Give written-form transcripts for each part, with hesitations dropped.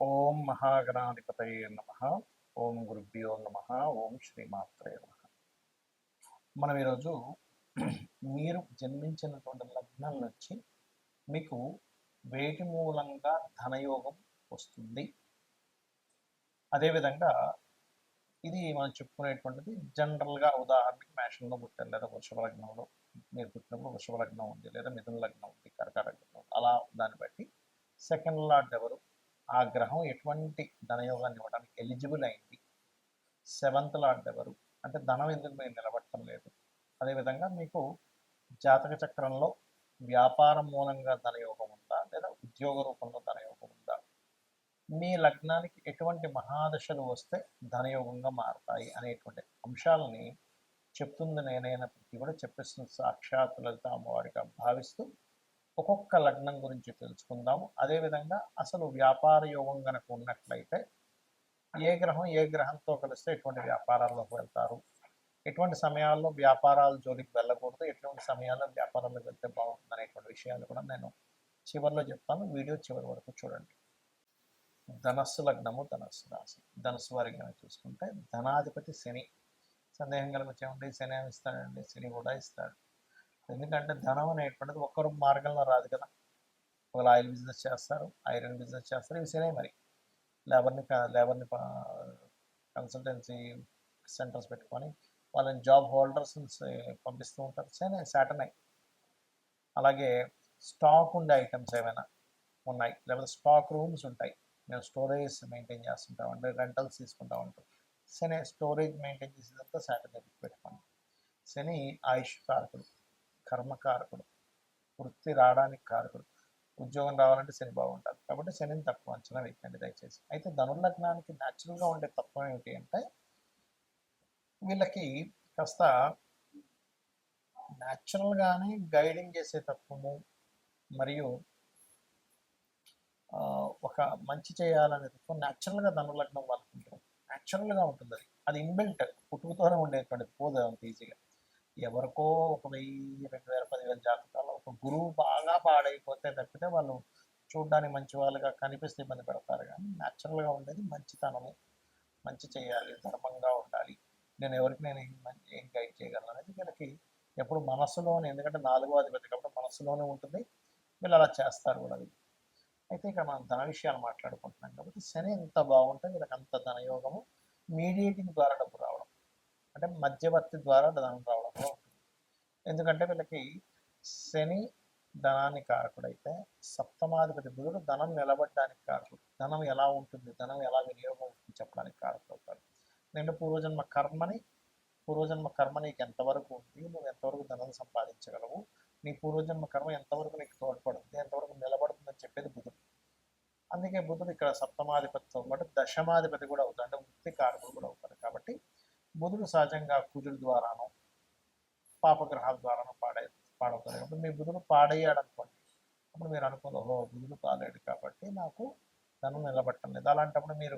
ఓం మహాగణాధిపతయే నమః. ఓం గురుభ్యో నమః. ఓం శ్రీమాత్రే నమః. మనం ఈరోజు మీరు జన్మించినటువంటి లగ్నం నుంచి మీకు వేటి మూలంగా ధనయోగం వస్తుంది, అదేవిధంగా ఇది మనం చెప్పుకునేటువంటిది జనరల్గా. ఉదాహరణకి మేషంలో పుట్టారు, లేదా వృషభ లగ్నంలో మీరు పుట్టినప్పుడు వృషభ లగ్నం ఉంది, లేదా మిథున లగ్నం ఉంది, కర్కాటక లగ్నం ఉంది. అలా దాన్ని బట్టి సెకండ్ లార్డ్ ఎవరు, ఆ గ్రహం ఎటువంటి ధనయోగాన్ని ఇవ్వడానికి ఎలిజిబుల్ అయింది, సెవెంత్ లార్డ్ ఎవరు, అంటే ధనం ఎందుకు మీరు నిలబడటం లేదు, అదేవిధంగా మీకు జాతక చక్రంలో వ్యాపారం మూలంగా ధనయోగం ఉందా, లేదా ఉద్యోగ రూపంలో ధనయోగం ఉందా, మీ లగ్నానికి ఎటువంటి మహాదశలు వస్తే ధనయోగంగా మారతాయి అనేటువంటి అంశాలని చెప్తుంది నేనైనప్పటికీ కూడా చెప్పేస్తున్న సాక్షాత్ లలిత అమ్మవారిగా భావిస్తూ ఒక్కొక్క లగ్నం గురించి తెలుసుకుందాము. అదేవిధంగా అసలు వ్యాపార యోగం కనుక ఉన్నట్లయితే ఏ గ్రహం ఏ గ్రహంతో కలిస్తే ఎటువంటి వ్యాపారాల్లోకి వెళ్తారు, ఎటువంటి సమయాల్లో వ్యాపారాల జోలికి వెళ్ళకూడదు, ఎటువంటి సమయాల్లో వ్యాపారాలకు వెళ్తే బాగుంటుంది అనేటువంటి విషయాలు కూడా నేను చివరిలో చెప్తాను. వీడియో చివరి వరకు చూడండి. ధనస్సు లగ్నము, ధనస్సు రాశి. ధనస్సు వారికి కనుక చూసుకుంటే ధనాధిపతి శని. సందేహం కలిగించేమంటే శని ఏమి ఇస్తాడండి? శని కూడా ఇస్తాడు. ఎందుకంటే ధనం అనేటువంటిది ఒక్కరు మార్గంలో రాదు కదా. ఒకళ్ళు ఆయిల్ బిజినెస్ చేస్తారు, ఐరన్ బిజినెస్ చేస్తారు, ఇవి శనే. మరి లేబర్ని కన్సల్టెన్సీ సెంటర్స్ పెట్టుకొని వాళ్ళని జాబ్ హోల్డర్స్ పంపిస్తూ ఉంటారు, శనే సాటర్డే. అలాగే స్టాక్ ఉండే ఐటమ్స్ ఏమైనా ఉన్నాయి, లేకపోతే స్టాక్ రూమ్స్ ఉంటాయి, మేము స్టోరేజ్ మెయింటైన్ చేస్తుంటాం, అంటే రెంటల్స్ తీసుకుంటా ఉంటాం, శని స్టోరేజ్ మెయింటైన్ చేసేదంతా సాటర్డే పెట్టుకోండి. శని ఆయుష్ కారకుడు, కర్మకారకుడు, వృత్తి రావడానికి కారకుడు. ఉద్యోగం రావాలంటే శని బాగుంటుంది, కాబట్టి శనిని తక్కువ అంచనా వేయకండి దయచేసి. అయితే ధనుర్లగ్నానికి న్యాచురల్గా ఉండే తత్వం ఏమిటి అంటే వీళ్ళకి కాస్త న్యాచురల్గానే గైడింగ్ చేసే తత్వము, మరియు ఒక మంచి చేయాలనే తత్వం న్యాచురల్గా ధనుర్లగ్నం వాళ్ళకు ఉంటుంది. న్యాచురల్గా ఉంటుంది, అది ఇన్బిల్ట్, పుట్టుకతోనే ఉండేటువంటిది, పోదు అంత ఈజీగా. ఎవరికో ఒక 1000, 2000, 10,000 జాతకాలు ఒక గురువు బాగా పాడైపోతే తప్పితే వాళ్ళు చూడడానికి మంచి వాళ్ళుగా కనిపిస్తే ఇబ్బంది పడతారు. కానీ న్యాచురల్గా ఉండేది మంచితనము, మంచి చేయాలి, ధర్మంగా ఉండాలి, నేను ఏం గైడ్ చేయగలను అనేది వీళ్ళకి ఎప్పుడు మనస్సులోనే. ఎందుకంటే 4వ అధిపతి కాబట్టి మనస్సులోనే ఉంటుంది, వీళ్ళు అలా చేస్తారు కూడా. అయితే ఇక్కడ మనం ధన విషయాలు మాట్లాడుకుంటున్నాం కాబట్టి శని ఎంత బాగుంటే వీళ్ళకి అంత ధనయోగము, మీడియేటింగ్ ద్వారా డబ్బు రావడం, అంటే మధ్యవర్తి ద్వారా ధనం రావడంలో ఉంటుంది. ఎందుకంటే వీళ్ళకి శని ధనాన్ని కారకుడైతే సప్తమాధిపతి బుధుడు ధనం నిలబడడానికి కారకుడు. ధనం ఎలా ఉంటుంది, ధనం ఎలా వినియోగం ఉంటుంది చెప్పడానికి కారకుడవుతాడు. నేను పూర్వజన్మ కర్మ నీకు ఎంతవరకు ఉంది, నువ్వు ఎంతవరకు ధనం సంపాదించగలవు, నీ పూర్వజన్మ కర్మ ఎంతవరకు నీకు తోడ్పడుతుంది, ఎంతవరకు నిలబడుతుందని చెప్పేది బుధుడు. అందుకే బుధుడు ఇక్కడ సప్తమాధిపతితో పాటు దశమాధిపతి కూడా అవుతాడు, అంటే వృత్తి కారకుడు కూడా అవుతాడు. కాబట్టి బుధుడు సహజంగా కుజుడు ద్వారానో పాపగ్రహాల ద్వారానో పాడవుతాడు. కాబట్టి మీ బుధుడు పాడయ్యాడు అనుకోండి, అప్పుడు మీరు అనుకోదు, ఓహో బుధుడు పాలేడు కాబట్టి నాకు ధనం నిలబట్టం లేదు. అలాంటప్పుడు మీరు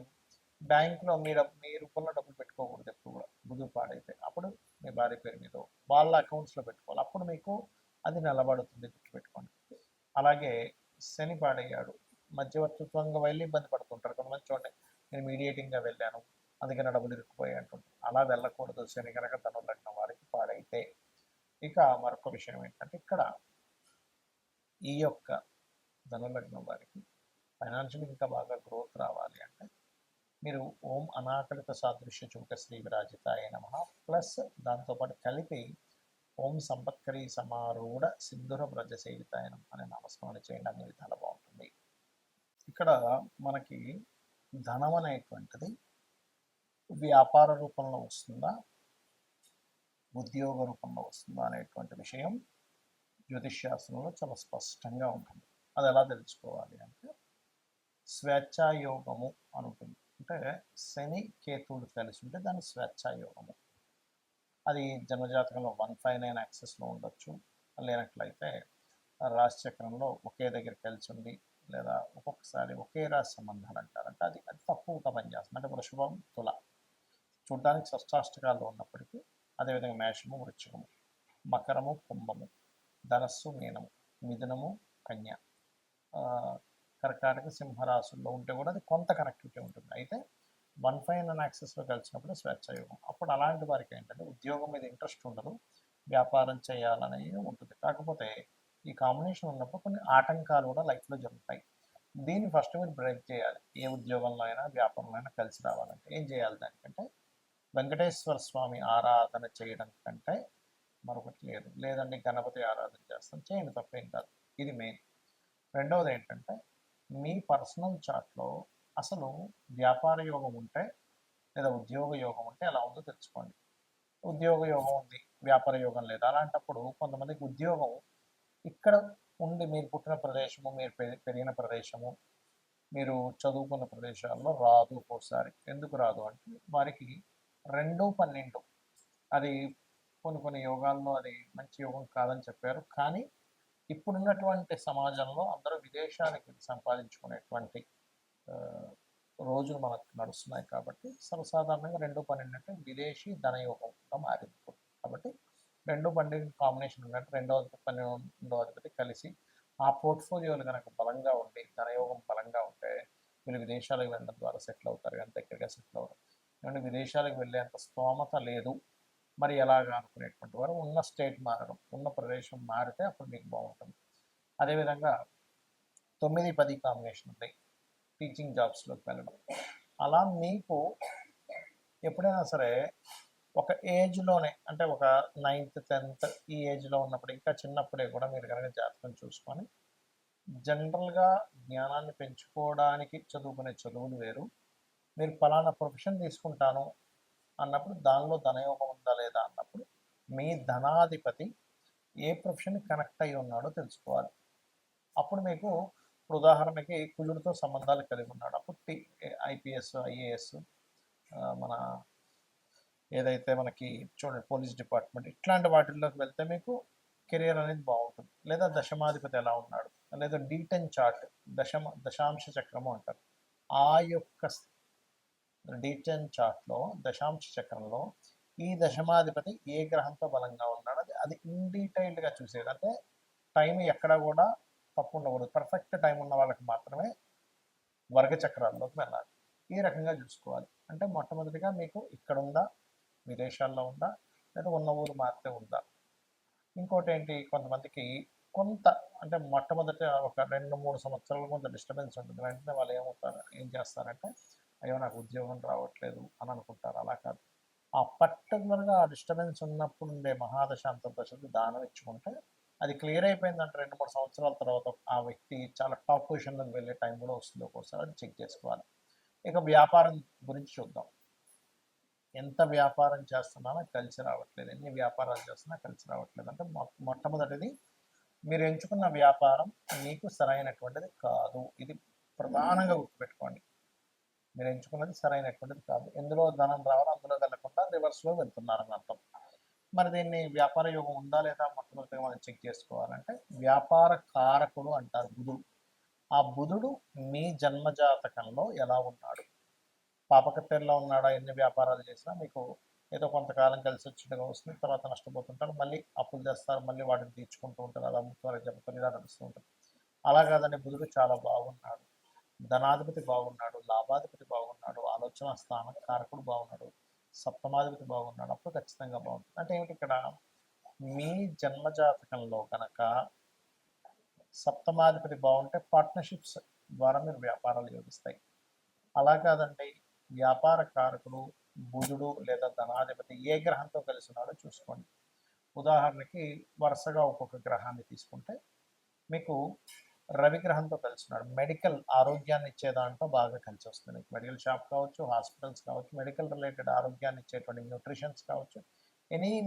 బ్యాంకులో మీ రూపంలో డబ్బులు పెట్టుకోకూడదు ఎప్పుడు కూడా. బుధుడు పాడైతే అప్పుడు మీ భార్య పేరు మీద వాళ్ళ అకౌంట్స్లో పెట్టుకోవాలి, అప్పుడు మీకు అది నిలబడుతుంది, గుర్తుపెట్టుకోండి. అలాగే శని పాడయ్యాడు, మధ్యవర్తిత్వంగా వెళ్ళి ఇబ్బంది పడుతుంటారు కొంతమంది. చూడండి, నేను మీడియేటింగ్గా వెళ్ళాను అందుకని డబ్బులు ఇరుక్కుపోయాయి అంటుంటారు. అలా వెళ్ళకూడదు శని కనుక ధనుర్లగ్నం వారికి పాడైతే. ఇక మరొక విషయం ఏంటంటే ఇక్కడ ఈ యొక్క ధనుర్లగ్నం వారికి ఫైనాన్షియల్ ఇంకా బాగా గ్రోత్ రావాలి అంటే మీరు ఓం అనాకలిత సాదృశ్య చూక శ్రీ విరాజితాయ నమః ప్లస్ దాంతోపాటు కలిపి ఓం సంపత్కరీ సమారూఢ సిద్ధుర బ్రజ సేవితాయ నమః అనే నామస్మరణ చేయండి, అన్ని విధాలు బాగుంటుంది. ఇక్కడ మనకి ధనం అనేటువంటిది వ్యాపార రూపంలో వస్తుందా, ఉద్యోగ రూపంలో వస్తుందా అనేటువంటి విషయం జ్యోతిష్శాస్త్రంలో చాలా స్పష్టంగా ఉంటుంది. అది ఎలా తెలుసుకోవాలి అంటే స్వేచ్ఛాయోగము అని ఉంటుంది. అంటే శని కేతువులు కలిసి ఉంటే దాన్ని స్వేచ్ఛాయోగము. అది జన్మజాతకంలో 159 యాక్సెస్లో ఉండొచ్చు, లేనట్లయితే రాశిచక్రంలో ఒకే దగ్గర కలిసి ఉండి, లేదా ఒక్కొక్కసారి ఒకే రాశి సంబంధాలు అంటారంటే అది తక్కువగా పనిచేస్తుంది. అంటే వృషభం, తుల చూడడానికి షష్టాష్టకాల్లో ఉన్నప్పటికీ, అదేవిధంగా మేషము, వృశ్చికము, మకరము, కుంభము, ధనస్సు, మీనము, మిథునము, కన్య, కర్కాటక సింహ రాశుల్లో ఉంటే కూడా అది కొంత కనెక్టివిటీ ఉంటుంది. అయితే 1, 5 అండ్ యాక్సెస్లో కలిసినప్పుడు స్వేచ్ఛాయోగం. అప్పుడు అలాంటి వారికి ఏంటంటే ఉద్యోగం మీద ఇంట్రెస్ట్ ఉండదు, వ్యాపారం చేయాలనేది ఉంటుంది. కాకపోతే ఈ కాంబినేషన్ ఉన్నప్పుడు కొన్ని ఆటంకాలు కూడా లైఫ్లో జరుగుతాయి. దీన్ని ఫస్ట్ మీరు బ్రేక్ చేయాలి. ఏ ఉద్యోగంలో అయినా వ్యాపారంలో అయినా కలిసి రావాలంటే ఏం చేయాలి? దానికంటే వెంకటేశ్వర స్వామి ఆరాధన చేయడం కంటే మరొకటి లేదు. లేదండి గణపతి ఆరాధన చేస్తాం, చేయండి, తప్పేం కాదు. ఇది మెయిన్. రెండవది ఏంటంటే మీ పర్సనల్ చార్ట్లో అసలు వ్యాపార యోగం ఉంటే లేదా ఉద్యోగ యోగం ఉంటే ఎలా ఉందో తెలుసుకోండి. ఉద్యోగ యోగం ఉంది, వ్యాపార యోగం లేదు. అలాంటప్పుడు కొంతమందికి ఉద్యోగం ఇక్కడ ఉండి మీరు పుట్టిన ప్రదేశము, మీరు పెరిగిన ప్రదేశము, మీరు చదువుకున్న ప్రదేశాల్లో రాదు. ఒక్కోసారి ఎందుకు రాదు అంటే వారికి 2, 12 అది కొన్ని యోగాల్లో అది మంచి యోగం కాదని చెప్పారు. కానీ ఇప్పుడున్నటువంటి సమాజంలో అందరూ విదేశాలకు సంపాదించుకునేటువంటి రోజులు మనకు నడుస్తున్నాయి. కాబట్టి సర్వసాధారణంగా 2, 12 అంటే విదేశీ ధనయోగంగా మారింది. కాబట్టి 2, 12 కాంబినేషన్ ఉన్నట్టు 2వ, 12వ అధిపతి కలిసి ఆ పోర్ట్ఫోలియోలు కనుక బలంగా ఉండి ధనయోగం బలంగా ఉంటే వీళ్ళు విదేశాలకు వెళ్ళడం ద్వారా సెటిల్ అవుతారు, కానీ దగ్గరగా సెటిల్ అవుతారు. ఎందుకంటే విదేశాలకు వెళ్ళేంత స్తోమత లేదు, మరి ఎలాగా అనుకునేటువంటి వారు ఉన్న స్టేట్ మారడం, ఉన్న ప్రదేశం మారితే అప్పుడు మీకు బాగుంటుంది. అదేవిధంగా 9, 10 కాంబినేషన్ ఉంది, టీచింగ్ జాబ్స్లోకి వెళ్ళడం. అలా మీకు ఎప్పుడైనా సరే ఒక ఏజ్లోనే అంటే ఒక 9th, 10th ఈ ఏజ్లో ఉన్నప్పుడు ఇంకా చిన్నప్పుడే కూడా మీరు కనుక జాతకం చూసుకొని జనరల్గా జ్ఞానాన్ని పెంచుకోవడానికి చదువుకునే చదువులు వేరు. మీరు ఫలానా ప్రొఫెషన్ తీసుకుంటాను అన్నప్పుడు దానిలో ధనయోగం ఉందా లేదా అన్నప్పుడు మీ ధనాధిపతి ఏ ప్రొఫెషన్ కనెక్ట్ అయి ఉన్నాడో తెలుసుకోవాలి. అప్పుడు మీకు ఇప్పుడు ఉదాహరణకి కుజుడితో సంబంధాలు కలిగి ఉన్నాడు, అప్పుడు ఐపీఎస్, ఐఏఎస్, మన ఏదైతే మనకి చూడండి పోలీస్ డిపార్ట్మెంట్ ఇట్లాంటి వాటిల్లోకి వెళ్తే మీకు కెరియర్ అనేది బాగుంటుంది. లేదా దశమాధిపతి ఎలా ఉన్నాడు, లేదా D10 చార్ట్, దశాంశ చక్రము అంటారు. ఆ యొక్క D10 చార్ట్లో దశాంశ చక్రంలో ఈ దశమాధిపతి ఏ గ్రహంతో బలంగా ఉన్నాడు అది ఇన్ డీటెయిల్డ్గా చూసేది. అంటే టైం ఎక్కడ కూడా తప్పు ఉండకూడదు. పర్ఫెక్ట్ టైం ఉన్న వాళ్ళకి మాత్రమే వర్గ చక్రాల్లోకి వెళ్ళాలి. ఈ రకంగా చూసుకోవాలి. అంటే మొట్టమొదటిగా మీకు ఇక్కడ ఉందా, విదేశాల్లో ఉందా, లేదా ఉన్న ఊరు మాత్రమే ఉందా. ఇంకోటి ఏంటి, కొంతమందికి కొంత అంటే మొట్టమొదటి ఒక 2-3 సంవత్సరాల కొంత డిస్టర్బెన్స్ ఉంటుంది. వెంటనే వాళ్ళు ఏం చేస్తారంటే అయ్యో నాకు ఉద్యోగం రావట్లేదు అని అనుకుంటారు. అలా కాదు, ఆ పర్టికులర్గా ఆ డిస్టర్బెన్స్ ఉన్నప్పుడు ఉండే మహాదశ అంతర్దశకు దానం ఇచ్చుకుంటే అది క్లియర్ అయిపోయిందంటే 2-3 సంవత్సరాల తర్వాత ఆ వ్యక్తి చాలా టాప్ పొజిషన్లోకి వెళ్ళే టైం కూడా వస్తుంది. ఒక్కోసారి అది చెక్ చేసుకోవాలి. ఇక వ్యాపారం గురించి చూద్దాం. ఎంత వ్యాపారం చేస్తున్నానో కలిసి రావట్లేదు, ఎన్ని వ్యాపారాలు చేస్తున్నా కలిసి రావట్లేదు అంటే మొట్టమొదటిది మీరు ఎంచుకున్న వ్యాపారం మీకు సరైనటువంటిది కాదు. ఇది ప్రధానంగా గుర్తుపెట్టుకోండి. మీరు ఎంచుకున్నది సరైనటువంటిది కాదు. ఎందులో ధనం రావాలో అందులో వెళ్ళకుండా రివర్స్లో వెళ్తున్నారని అర్థం. మరి దీన్ని వ్యాపార యోగం ఉందా లేదా మొట్టమొదటిగా మనం చెక్ చేసుకోవాలంటే వ్యాపార కారకుడు అంటారు బుధుడు. ఆ బుధుడు మీ జన్మజాతకంలో ఎలా ఉన్నాడు, పాపకత్తెల్లో ఉన్నాడా, ఎన్ని వ్యాపారాలు చేసినా మీకు ఏదో కొంతకాలం కలిసి వచ్చినట్టుగా వస్తుంది, తర్వాత నష్టపోతుంటారు, మళ్ళీ అప్పులు చేస్తారు, మళ్ళీ వాటిని తీర్చుకుంటూ ఉంటారు, అలా ముఖ్యమైన జపతులు ఇలా నడుస్తూ ఉంటారు. అలా కాదండి, బుధుడు చాలా బాగున్నాడు, ధనాధిపతి బాగున్నాడు, లాభాధిపతి బాగున్నాడు, ఆలోచన స్థానం కారకుడు బాగున్నాడు, సప్తమాధిపతి బాగున్నాడు, అప్పుడు ఖచ్చితంగా బాగుంటుంది. అంటే ఏమిటి, ఇక్కడ మీ జన్మజాతకంలో కనుక సప్తమాధిపతి బాగుంటే పార్ట్నర్షిప్స్ ద్వారా మీరు వ్యాపారాలు యోగిస్తాయి. అలా కాదండి, వ్యాపార కారకుడు బుధుడు లేదా ధనాధిపతి ఏ గ్రహంతో కలిసి ఉన్నాడో చూసుకోండి. ఉదాహరణకి వరుసగా ఒక్కొక్క గ్రహాన్ని తీసుకుంటే మీకు రవి గ్రహంతో కలిసి ఉన్నాడు, మెడికల్ ఆరోగ్యాన్ని ఇచ్చే దాంట్లో బాగా కలిసి వస్తుంది. మెడికల్ షాప్ కావచ్చు, హాస్పిటల్స్ కావచ్చు, మెడికల్ రిలేటెడ్ ఆరోగ్యాన్ని ఇచ్చేటువంటి న్యూట్రిషన్స్ కావచ్చు,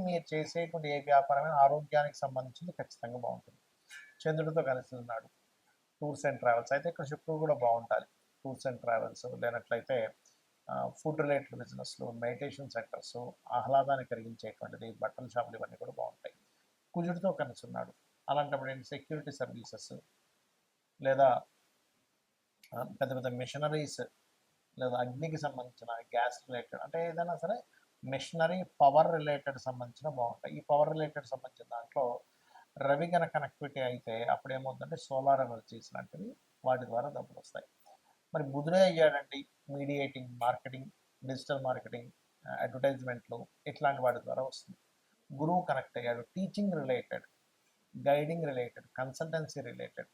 మీరు చేసేటువంటి ఏ వ్యాపారమైన ఆరోగ్యానికి సంబంధించింది ఖచ్చితంగా బాగుంటుంది. చంద్రుడితో కలిసి ఉన్నాడు, టూర్స్ అండ్ ట్రావెల్స్, అయితే ఇక్కడ శుక్రుడు కూడా బాగుంటాలి. టూర్స్ అండ్ ట్రావెల్స్ లేనట్లయితే ఫుడ్ రిలేటెడ్ బిజినెస్లు, మెడిటేషన్ సెంటర్స్, ఆహ్లాదాన్ని కలిగించేటువంటిది, బట్టల షాపులు, ఇవన్నీ కూడా బాగుంటాయి. కుజుడితో కలిసి ఉన్నాడు, అలాంటప్పుడు ఏంటి సెక్యూరిటీ సర్వీసెస్ లేదా పెద్ద పెద్ద మిషనరీస్ లేదా అగ్నికి సంబంధించిన గ్యాస్ రిలేటెడ్ అంటే ఏదైనా సరే మిషనరీ పవర్ రిలేటెడ్ సంబంధించిన బాగుంటాయి. ఈ పవర్ రిలేటెడ్ సంబంధించిన దాంట్లో రవి గన కనెక్టివిటీ అయితే అప్పుడు ఏమవుతుందంటే సోలార్ ఎనర్జీస్ లాంటివి వాటి ద్వారా డబ్బులు వస్తాయి. మరి బుధుడే అయ్యాడండి మీడియేటింగ్, మార్కెటింగ్, డిజిటల్ మార్కెటింగ్, అడ్వర్టైజ్మెంట్లు ఇట్లాంటి వాటి ద్వారా వస్తుంది. గురువు కనెక్ట్ అయ్యాడు teaching related, guiding related, consultancy related,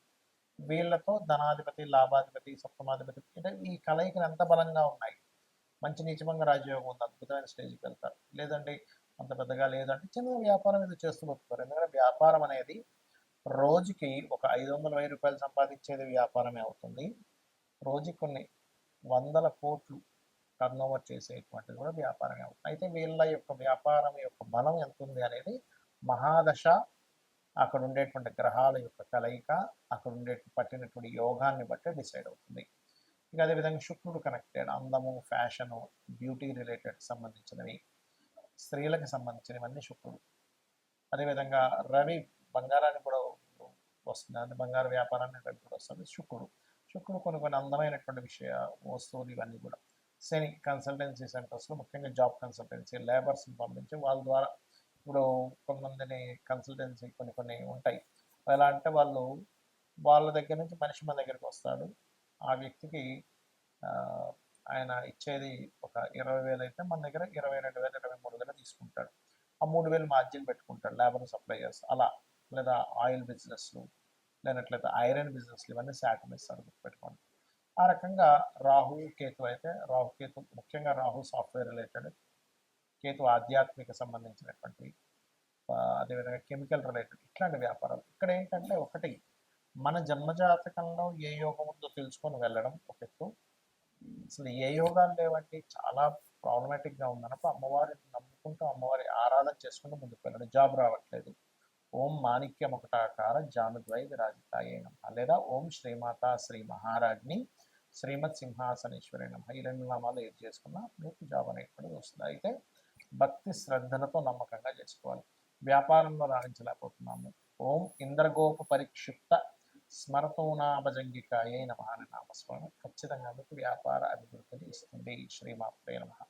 వీళ్ళతో ధనాధిపతి, లాభాధిపతి, సప్తమాధిపతి అంటే ఈ కలయికలు ఎంత బలంగా ఉన్నాయి. మంచి నీచభంగ రాజయోగం ఉంది, అద్భుతమైన స్టేజ్కి వెళ్తారు. లేదంటే అంత పెద్దగా లేదంటే చిన్న వ్యాపారం ఏదో చేస్తూ బతుకుతారు. ఎందుకంటే వ్యాపారం అనేది రోజుకి ఒక 500,000 రూపాయలు సంపాదించేది వ్యాపారమే అవుతుంది. రోజుకి కొన్ని వందల కోట్లు టర్న్ ఓవర్ చేసేటువంటిది కూడా వ్యాపారమే అవుతుంది. అయితే వీళ్ళ యొక్క వ్యాపారం యొక్క బలం ఎంత ఉంది అనేది మహాదశ, అక్కడ ఉండేటువంటి గ్రహాల యొక్క కలయిక, అక్కడ ఉండే పట్టినటువంటి యోగాన్ని బట్టి డిసైడ్ అవుతుంది. ఇక అదేవిధంగా శుక్రుడు కనెక్టెడ్, అందము, ఫ్యాషను, బ్యూటీ రిలేటెడ్ సంబంధించినవి, స్త్రీలకు సంబంధించినవన్నీ శుక్రుడు. అదేవిధంగా రవి బంగారాన్ని కూడా వస్తుంది, అంటే బంగారు వ్యాపారాన్ని రవి కూడా వస్తుంది. శుక్రుడు కొన్ని అందమైనటువంటి వస్తువులు ఇవన్నీ కూడా. శని కన్సల్టెన్సీ సెంటర్స్లో ముఖ్యంగా జాబ్ కన్సల్టెన్సీ, లేబర్స్ని పంపించి వాళ్ళ ద్వారా ఇప్పుడు కొంతమందిని కన్సల్టెన్సీ కొన్ని ఉంటాయి. ఎలా అంటే వాళ్ళ దగ్గర నుంచి మనిషి మన దగ్గరికి వస్తాడు. ఆ వ్యక్తికి ఆయన ఇచ్చేది ఒక 20,000 అయితే మన దగ్గర 22,000, 23,000 తీసుకుంటాడు. ఆ 3,000 మార్జిన్ పెట్టుకుంటాడు లేబర్ సప్లై చేసి అలా. లేదా ఆయిల్ బిజినెస్లు, లేనట్లయితే ఐరన్ బిజినెస్లు, ఇవన్నీ శాఖమిస్తారు, గుర్తుపెట్టుకోండి. ఆ రకంగా రాహు కేతు అయితే రాహుకేతు ముఖ్యంగా రాహు సాఫ్ట్వేర్ రిలేటెడ్, కేతు ఆధ్యాత్మిక సంబంధించినటువంటి, అదేవిధంగా కెమికల్ రిలేటెడ్ ఇట్లాంటి వ్యాపారాలు. ఇక్కడ ఏంటంటే ఒకటి మన జన్మజాతకంలో ఏ యోగం ఉందో తెలుసుకొని వెళ్ళడం ఒక ఎత్తు. అసలు ఏ యోగాలు లేవంటే చాలా ప్రాబ్లమాటిక్గా ఉందన్నప్పుడు అమ్మవారిని నమ్ముకుంటూ అమ్మవారి ఆరాధన చేసుకుంటూ ముందుకు వెళ్ళడం. జాబ్ రావట్లేదు, ఓం మాణిక్యం ఒకటాకార జానుద్వై విరాజితాయే నమః, లేదా ఓం శ్రీమాత శ్రీ మహారాజ్ని శ్రీమత్ సింహాసనేశ్వరి నమః, ఈ 2 నామాలు ఏది చేసుకున్నా మీకు జాబ్ అనేటువంటిది వస్తుంది. అయితే భక్తి శ్రద్ధలతో నమ్మకంగా చేసుకోవాలి. వ్యాపారంలో రాణించలేకపోతున్నాము, ఓం ఇంద్రగోప పరిక్షిప్త స్మరతోనాభజంగికాయే నమః అనే నామస్మరణ ఖచ్చితంగా మీకు వ్యాపార అభివృద్ధిని ఇస్తుంది. శ్రీమాత్రే నమః.